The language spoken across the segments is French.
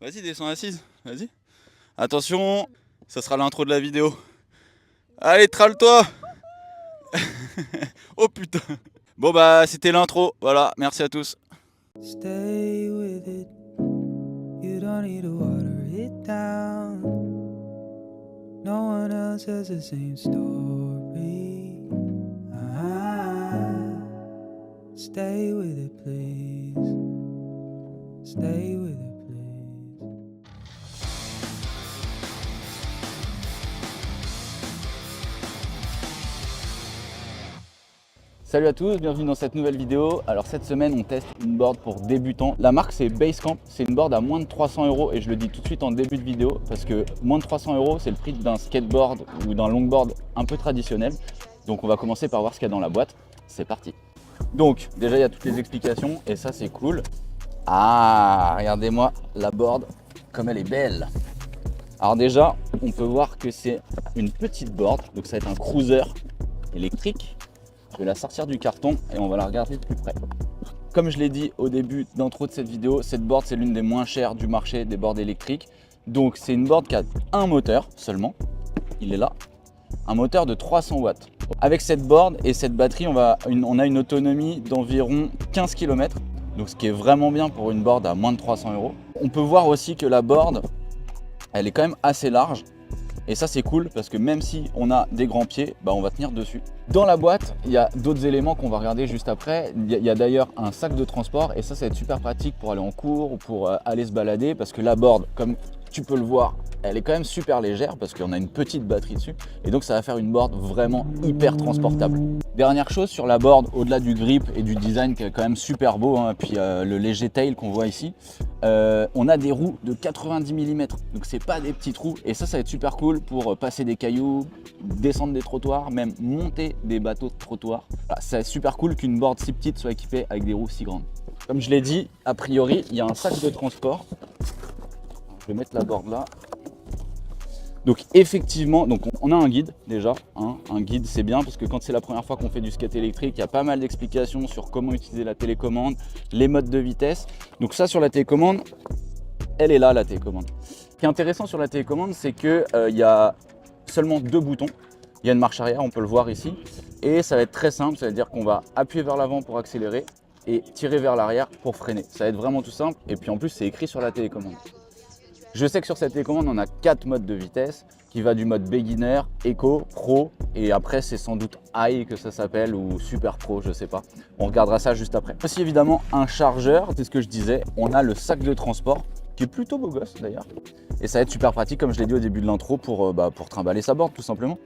Vas-y, descends assise, vas-y. Attention, ça sera l'intro de la vidéo. Allez, trale-toi. Oh putain. Bon bah, c'était l'intro, voilà, merci à tous. Stay with it. You don't need to water it down. No one else has the same story. Stay with it, please. Stay with it, please. Salut à tous, bienvenue dans cette nouvelle vidéo. Alors cette semaine on teste une board pour débutants. La marque c'est Basecamp, c'est une board à moins de 300 € et je le dis tout de suite en début de vidéo parce que moins de 300 € c'est le prix d'un skateboard ou d'un longboard un peu traditionnel. Donc on va commencer par voir ce qu'il y a dans la boîte. C'est parti. Donc déjà il y a toutes les explications et ça c'est cool. Ah, regardez-moi la board comme elle est belle. Alors déjà on peut voir que c'est une petite board, donc ça va être un cruiser électrique. Je vais la sortir du carton et on va la regarder de plus près. Comme je l'ai dit au début d'intro de cette vidéo, cette board c'est l'une des moins chères du marché des boards électriques. Donc c'est une board qui a un moteur seulement, il est là, un moteur de 300 watts. Avec cette board et cette batterie, on a une autonomie d'environ 15 km, donc ce qui est vraiment bien pour une board à moins de 300 €. On peut voir aussi que la board, elle est quand même assez large. Et ça c'est cool parce que même si on a des grands pieds, bah on va tenir dessus. Dans la boîte, il y a d'autres éléments qu'on va regarder juste après. Il y a d'ailleurs un sac de transport et ça va être super pratique pour aller en cours ou pour aller se balader parce que la board, comme tu peux le voir, elle est quand même super légère parce qu'on a une petite batterie dessus et donc ça va faire une board vraiment hyper transportable. Dernière chose sur la board, au-delà du grip et du design qui est quand même super beau, hein, puis le léger tail qu'on voit ici, on a des roues de 90 mm, donc c'est pas des petits trous et ça va être super cool pour passer des cailloux, descendre des trottoirs, même monter des bateaux de trottoir. Voilà, c'est super cool qu'une board si petite soit équipée avec des roues si grandes. Comme je l'ai dit, a priori il y a un sac de transport. Je vais mettre la board là. Donc effectivement, donc on a un guide déjà, hein. Un guide c'est bien parce que quand c'est la première fois qu'on fait du skate électrique, il y a pas mal d'explications sur comment utiliser la télécommande, les modes de vitesse. Donc ça sur la télécommande, elle est là la télécommande. Ce qui est intéressant sur la télécommande, c'est qu'il y a seulement deux boutons. Il y a une marche arrière, on peut le voir ici, et ça va être très simple, ça veut dire qu'on va appuyer vers l'avant pour accélérer et tirer vers l'arrière pour freiner. Ça va être vraiment tout simple et puis en plus c'est écrit sur la télécommande. Je sais que sur cette télécommande, on a 4 modes de vitesse qui va du mode beginner, eco, pro et après c'est sans doute high que ça s'appelle ou super pro, je sais pas. On regardera ça juste après. Aussi évidemment un chargeur, c'est ce que je disais. On a le sac de transport qui est plutôt beau gosse d'ailleurs. Et ça va être super pratique comme je l'ai dit au début de l'intro pour trimballer sa board tout simplement.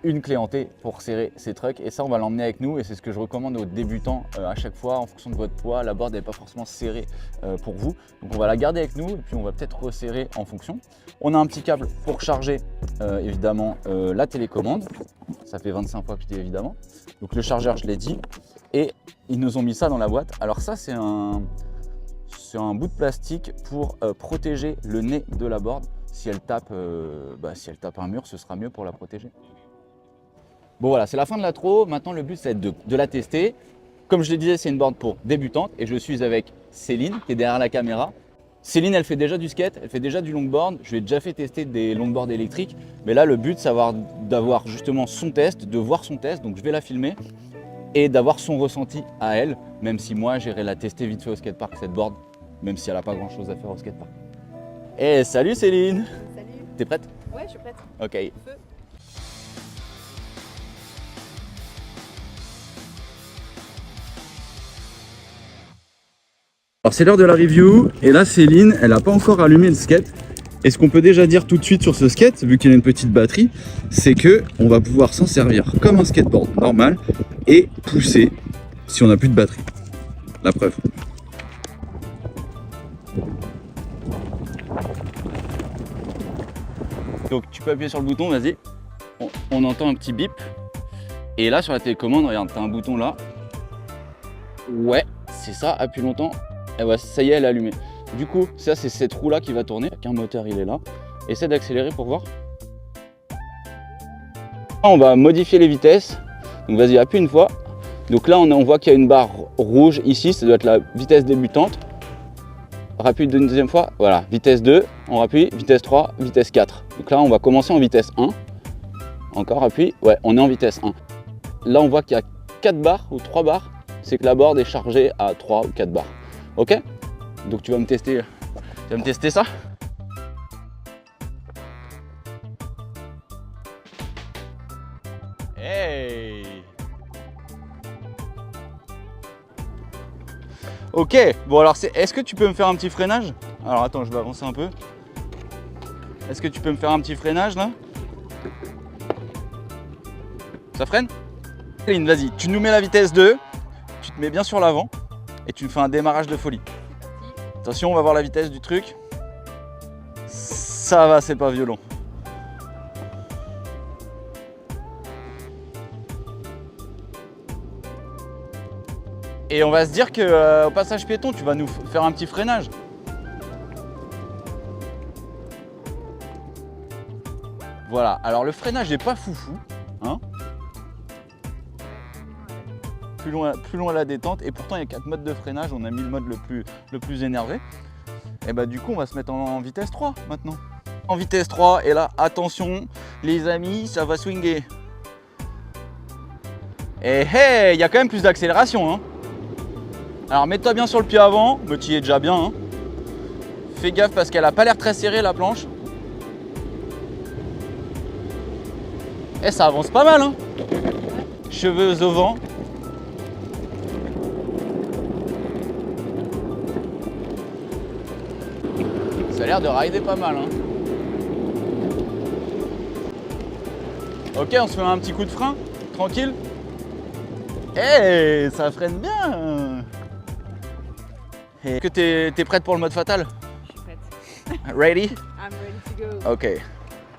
Une clé en T pour serrer ses trucks et ça on va l'emmener avec nous et c'est ce que je recommande aux débutants à chaque fois en fonction de votre poids. La board n'est pas forcément serrée pour vous, donc on va la garder avec nous et puis on va peut-être resserrer en fonction. On a un petit câble pour charger évidemment la télécommande, ça fait 25 fois que je dis évidemment, donc le chargeur je l'ai dit et ils nous ont mis ça dans la boîte. Alors ça c'est un bout de plastique pour protéger le nez de la board. Si elle tape un mur, ce sera mieux pour la protéger. Bon voilà, c'est la fin de l'intro. Maintenant le but c'est de la tester. Comme je le disais, c'est une board pour débutantes et je suis avec Céline qui est derrière la caméra. Céline, elle fait déjà du skate, elle fait déjà du longboard. Je lui ai déjà fait tester des longboards électriques. Mais là, le but, c'est d'avoir justement son test, de voir son test. Donc je vais la filmer et d'avoir son ressenti à elle. Même si moi, j'irai la tester vite fait au skatepark, cette board. Même si elle n'a pas grand chose à faire au skatepark. Et salut Céline! Salut. T'es prête? Ouais, je suis prête. Ok. Feu. Alors c'est l'heure de la review et là Céline, elle n'a pas encore allumé le skate. Et ce qu'on peut déjà dire tout de suite sur ce skate, vu qu'il a une petite batterie, c'est que on va pouvoir s'en servir comme un skateboard normal et pousser si on n'a plus de batterie. La preuve. Donc tu peux appuyer sur le bouton, vas-y. On entend un petit bip. Et là sur la télécommande, regarde, tu as un bouton là. Ouais, c'est ça, appuie longtemps. Et ouais, ça y est, elle est allumée. Du coup, ça c'est cette roue là qui va tourner. Un moteur, il est là. Essaie d'accélérer pour voir. On va modifier les vitesses. Donc vas-y, appuie une fois. Donc là, on voit qu'il y a une barre rouge ici. Ça doit être la vitesse débutante. rappuie une deuxième fois, voilà, vitesse 2, on rappuie, vitesse 3, vitesse 4. Donc là, on va commencer en vitesse 1. Encore, appuie, ouais, on est en vitesse 1. Là, on voit qu'il y a 4 barres ou 3 barres, c'est que la board est chargée à 3 ou 4 barres. Ok? Donc tu vas me tester ça? Hey! Ok, bon alors est-ce que tu peux me faire un petit freinage? Alors attends, je vais avancer un peu. Est-ce que tu peux me faire un petit freinage là? Ça freine? Céline, vas-y, tu nous mets la vitesse 2, tu te mets bien sur l'avant et tu me fais un démarrage de folie. Attention, on va voir la vitesse du truc. Ça va, c'est pas violent. Et on va se dire qu'au passage piéton, tu vas nous faire un petit freinage. Voilà, alors le freinage n'est pas foufou, hein. Plus loin la détente, et pourtant il y a 4 modes de freinage, on a mis le mode le plus énervé. Et bah du coup on va se mettre en vitesse 3 maintenant. En vitesse 3, et là attention les amis, ça va swinguer. Et hey, il y a quand même plus d'accélération, hein. Alors mets-toi bien sur le pied avant, mais tu y es déjà bien, hein. Fais gaffe parce qu'elle a pas l'air très serrée la planche. Et ça avance pas mal, hein. Cheveux au vent. Ça a l'air de rider pas mal, hein. Ok, on se fait un petit coup de frein, tranquille. Eh, ça freine bien. Est-ce que t'es prête pour le mode fatal? Je suis prête. Ready? I'm ready to go. Ok.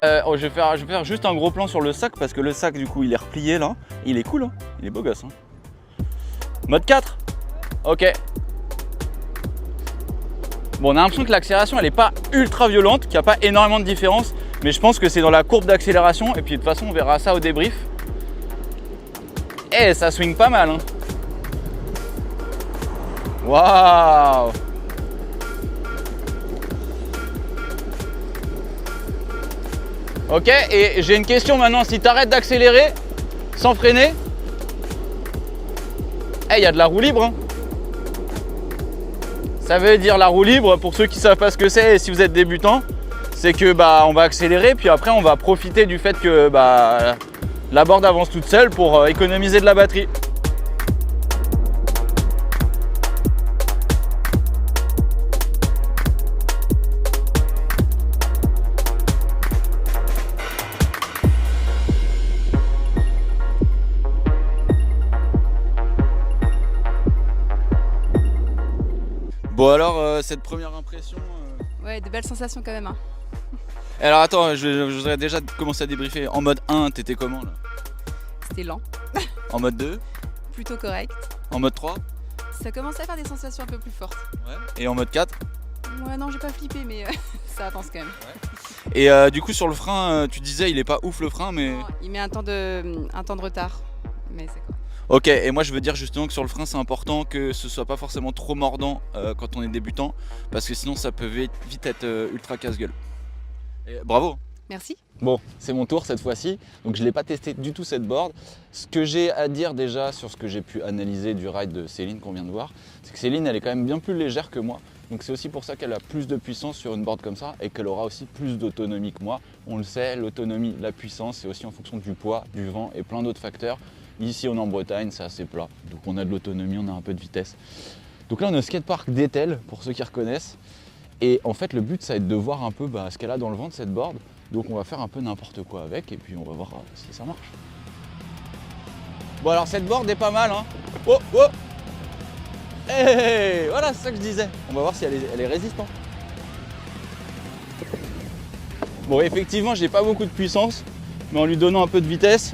Je vais faire juste un gros plan sur le sac parce que le sac du coup il est replié là. Il est cool, hein. Il est beau gosse, hein. Mode 4. Ok. Bon, on a l'impression que l'accélération elle est pas ultra violente, qu'il n'y a pas énormément de différence, mais je pense que c'est dans la courbe d'accélération et puis de toute façon on verra ça au débrief. Eh, ça swing pas mal, hein. Waouh! Ok, et j'ai une question maintenant, si tu arrêtes d'accélérer sans freiner, il y a de la roue libre, hein. Ça veut dire la roue libre, pour ceux qui ne savent pas ce que c'est et si vous êtes débutant, c'est que on va accélérer, puis après on va profiter du fait que la board avance toute seule pour économiser de la batterie. Bon alors, cette première impression... Ouais, de belles sensations quand même, hein. Alors attends, je voudrais déjà commencer à débriefer. En mode 1, t'étais comment là? C'était lent, En mode 2? plutôt correct. En mode 3? Ça commençait à faire des sensations un peu plus fortes. Ouais. Et en mode 4? Ouais, non, j'ai pas flippé, mais ça avance quand même. Et du coup sur le frein, tu disais il est pas ouf le frein, mais... Non, il met un temps de retard, mais c'est correct. Ok, et moi je veux dire justement que sur le frein c'est important que ce soit pas forcément trop mordant quand on est débutant, parce que sinon ça peut vite être ultra casse-gueule. Bravo. Merci. Bon, c'est mon tour cette fois-ci, donc je l'ai pas testé du tout cette board. Ce que j'ai à dire déjà sur ce que j'ai pu analyser du ride de Céline qu'on vient de voir, c'est que Céline elle est quand même bien plus légère que moi, donc c'est aussi pour ça qu'elle a plus de puissance sur une board comme ça et qu'elle aura aussi plus d'autonomie que moi. On le sait, l'autonomie, la puissance, c'est aussi en fonction du poids, du vent et plein d'autres facteurs. Ici on est en Bretagne, c'est assez plat, donc on a de l'autonomie, on a un peu de vitesse. Donc là on est au skatepark d'Etel, pour ceux qui reconnaissent. Et en fait le but ça va être de voir un peu ce qu'elle a dans le ventre cette board. Donc on va faire un peu n'importe quoi avec et puis on va voir si ça marche. Bon alors cette board est pas mal, hein. Oh oh. Hey, voilà, c'est ça que je disais. On va voir si elle est résistante. Bon effectivement j'ai pas beaucoup de puissance, mais en lui donnant un peu de vitesse.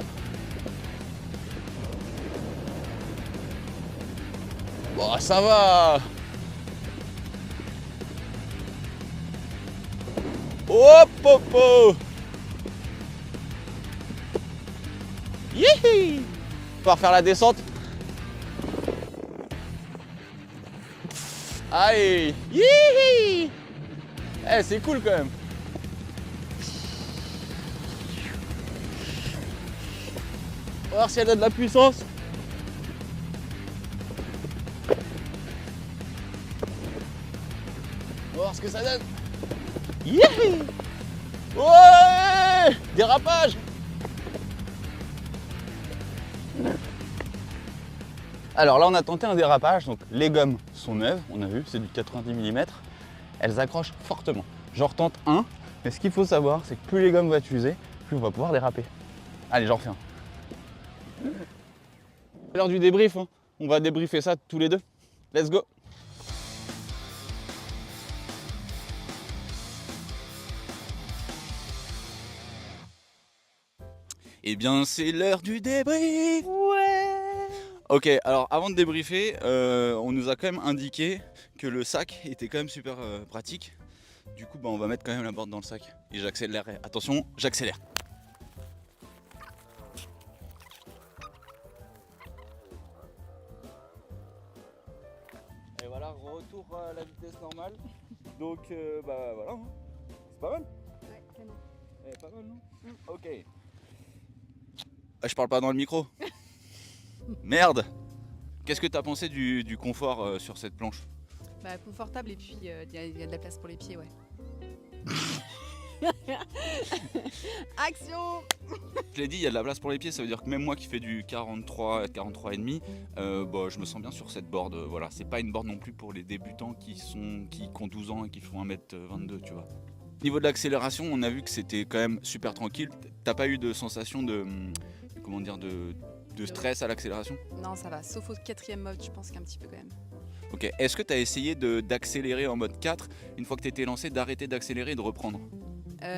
Bon ça va. Hop hop hop. Yihi. On va refaire la descente. Aïe. Hihi. Eh, c'est cool quand même. On va voir si elle a de la puissance. On va voir ce que ça donne. Hihi. Ouais. Dérapage. Alors là on a tenté un dérapage, donc les gommes sont neuves, on a vu, c'est du 90 mm. Elles accrochent fortement. J'en retente un, mais ce qu'il faut savoir, c'est que plus les gommes vont être usées, plus on va pouvoir déraper. Allez, j'en refais un. C'est l'heure du débrief, hein. On va débriefer ça tous les deux. Let's go. Eh bien, c'est l'heure du débrief. Ouais. Ok, alors avant de débriefer, on nous a quand même indiqué que le sac était quand même super pratique. Du coup, bah, on va mettre quand même la board dans le sac. Et j'accélère. Attention, j'accélère. Et voilà, retour à la vitesse normale. Donc, bah voilà, hein. C'est pas mal. Ouais, tellement. Pas mal, non? Ok. Ah, je parle pas dans le micro. Merde. Qu'est-ce que t'as pensé du confort sur cette planche? Bah, confortable et puis il y a de la place pour les pieds, ouais. Action. Je l'ai dit, il y a de la place pour les pieds, ça veut dire que même moi qui fais du 43 et demi, bah, je me sens bien sur cette board. Voilà, c'est pas une board non plus pour les débutants qui ont 12 ans et qui font 1m22, tu vois. Au niveau de l'accélération, on a vu que c'était quand même super tranquille. T'as pas eu de sensation de stress à l'accélération? Non, ça va, sauf au 4e mode, je pense qu'un petit peu quand même. Ok, est-ce que tu as essayé d'accélérer en mode 4 une fois que tu étais lancé, d'arrêter d'accélérer et de reprendre?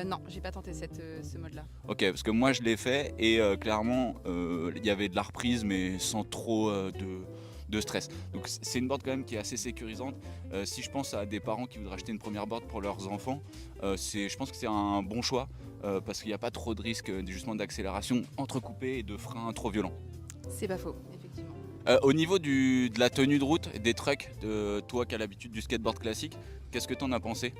Non, j'ai pas tenté ce mode-là. Ok, parce que moi je l'ai fait et clairement il y avait de la reprise mais sans trop de stress. Donc c'est une board quand même qui est assez sécurisante. Si je pense à des parents qui voudraient acheter une première board pour leurs enfants, je pense que c'est un bon choix parce qu'il n'y a pas trop de risques justement d'accélération entrecoupée et de freins trop violents. C'est pas faux, effectivement. Au niveau de la tenue de route, des trucks, toi qui as l'habitude du skateboard classique, qu'est-ce que tu en as pensé?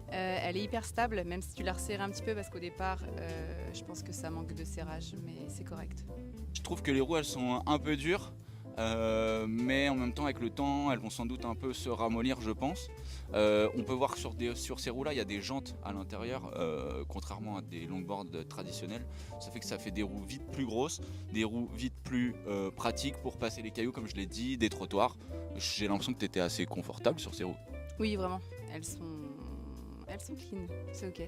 Elle est hyper stable, même si tu l'as resserrée un petit peu parce qu'au départ, je pense que ça manque de serrage, mais c'est correct. Je trouve que les roues elles sont un peu dures, mais en même temps avec le temps elles vont sans doute un peu se ramollir, je pense. On peut voir que sur ces roues là il y a des jantes à l'intérieur, contrairement à des longboards traditionnels. Ça fait que ça fait des roues vite plus grosses, des roues vite plus pratiques pour passer les cailloux comme je l'ai dit, des trottoirs. J'ai l'impression que tu étais assez confortable sur ces roues. Oui, vraiment, elles sont clean, c'est ok.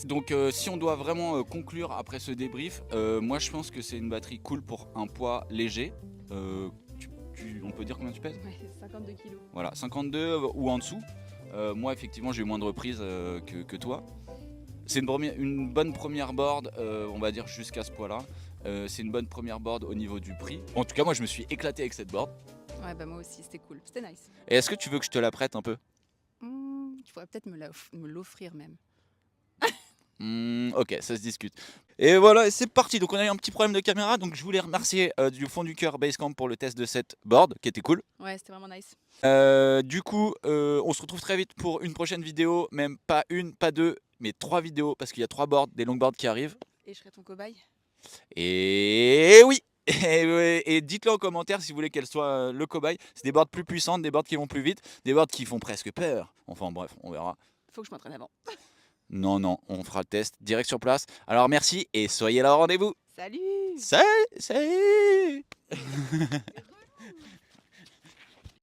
Donc si on doit vraiment conclure après ce débrief, moi je pense que c'est une batterie cool pour un poids léger. On peut dire combien tu pèses? Ouais, 52 kilos. Voilà, 52 ou en dessous. Moi effectivement j'ai eu moins de reprises que toi. C'est une bonne première board, on va dire jusqu'à ce poids là. C'est une bonne première board au niveau du prix. En tout cas moi je me suis éclaté avec cette board. Ouais, bah moi aussi, c'était cool, c'était nice. Et est-ce que tu veux que je te la prête un peu? Tu pourrais peut-être me l'offrir même. Ok, ça se discute. Et voilà, c'est parti. Donc on a eu un petit problème de caméra, donc je voulais remercier du fond du cœur Basecamp pour le test de cette board qui était cool. Ouais, c'était vraiment nice. Du coup, on se retrouve très vite pour une prochaine vidéo, même pas une, pas deux, mais 3 vidéos parce qu'il y a 3 boards, des longboards qui arrivent. Et je serai ton cobaye. Et oui. Et dites-le en commentaire si vous voulez qu'elle soit le cobaye. C'est des boards plus puissantes, des boards qui vont plus vite, des boards qui font presque peur. Enfin bref, on verra. Faut que je m'entraîne avant. Non, on fera le test direct sur place. Alors merci et soyez là au rendez-vous. Salut. Salut.